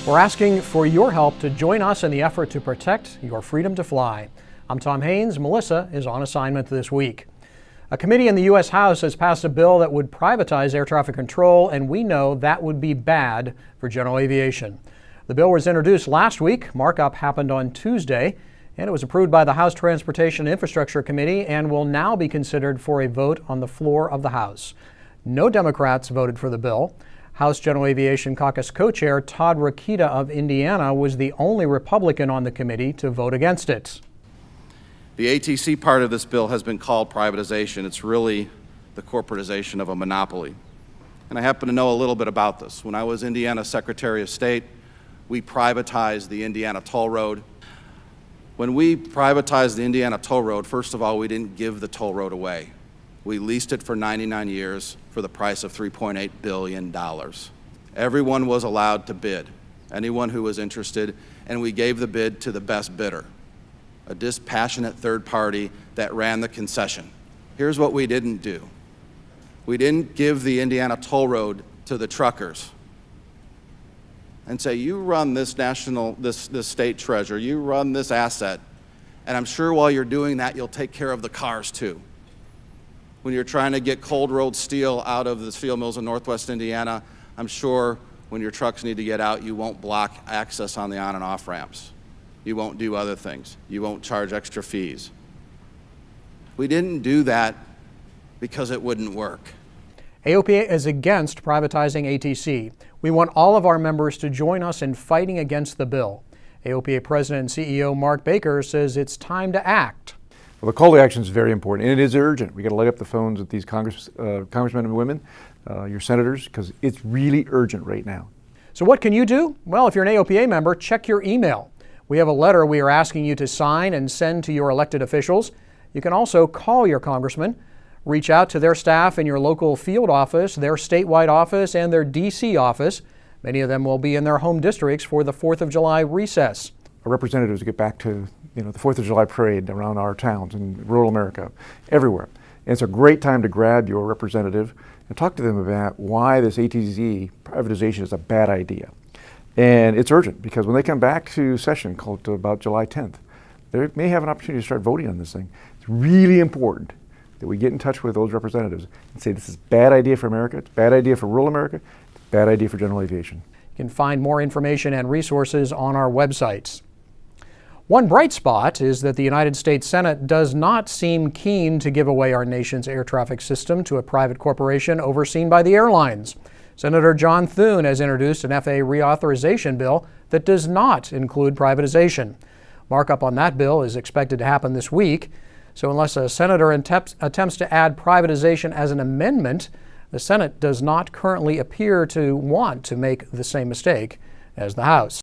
We're asking for your help to join us in the effort to protect your freedom to fly. I'm Tom Haynes. Melissa is on assignment this week. A committee in the U.S. House has passed a bill that would privatize air traffic control, and we know that would be bad for general aviation. The bill was introduced last week. Markup happened on Tuesday, and it was approved by the House Transportation and Infrastructure Committee and will now be considered for a vote on the floor of the House. No Democrats voted for the bill. House General Aviation Caucus co-chair Todd Rokita of Indiana was the only Republican on the committee to vote against it. The ATC part of this bill has been called privatization. It's really the corporatization of a monopoly. And I happen to know a little bit about this. When I was Indiana Secretary of State, we privatized the Indiana Toll Road. When we privatized the Indiana Toll Road, first of all, we didn't give the toll road away. We leased it for 99 years for the price of $3.8 billion. Everyone was allowed to bid, anyone who was interested, and we gave the bid to the best bidder, a dispassionate third party that ran the concession. Here's what we didn't do. We didn't give the Indiana Toll Road to the truckers and say, you run this state treasure, you run this asset, and I'm sure while you're doing that, you'll take care of the cars too. When you're trying to get cold rolled steel out of the steel mills in Northwest Indiana, I'm sure when your trucks need to get out, you won't block access on the on and off ramps. You won't do other things. You won't charge extra fees. We didn't do that because it wouldn't work. AOPA is against privatizing ATC. We want all of our members to join us in fighting against the bill. AOPA President and CEO Mark Baker says it's time to act. Well, the call to action is very important, and it is urgent. We got to light up the phones with these congressmen and women, your senators, because it's really urgent right now. So what can you do? Well, if you're an AOPA member, check your email. We have a letter we are asking you to sign and send to your elected officials. You can also call your congressman, reach out to their staff in your local field office, their statewide office, and their D.C. office. Many of them will be in their home districts for the 4th of July recess. Our representatives get back to the 4th of July parade around our towns in rural America, everywhere. And it's a great time to grab your representative and talk to them about why this ATC privatization is a bad idea. And it's urgent because when they come back to session, called to about July 10th, they may have an opportunity to start voting on this thing. It's really important that we get in touch with those representatives and say this is a bad idea for America, it's a bad idea for rural America, it's a bad idea for general aviation. You can find more information and resources on our websites. One bright spot is that the United States Senate does not seem keen to give away our nation's air traffic system to a private corporation overseen by the airlines. Senator John Thune has introduced an FAA reauthorization bill that does not include privatization. Markup on that bill is expected to happen this week. So unless a senator attempts to add privatization as an amendment, the Senate does not currently appear to want to make the same mistake as the House.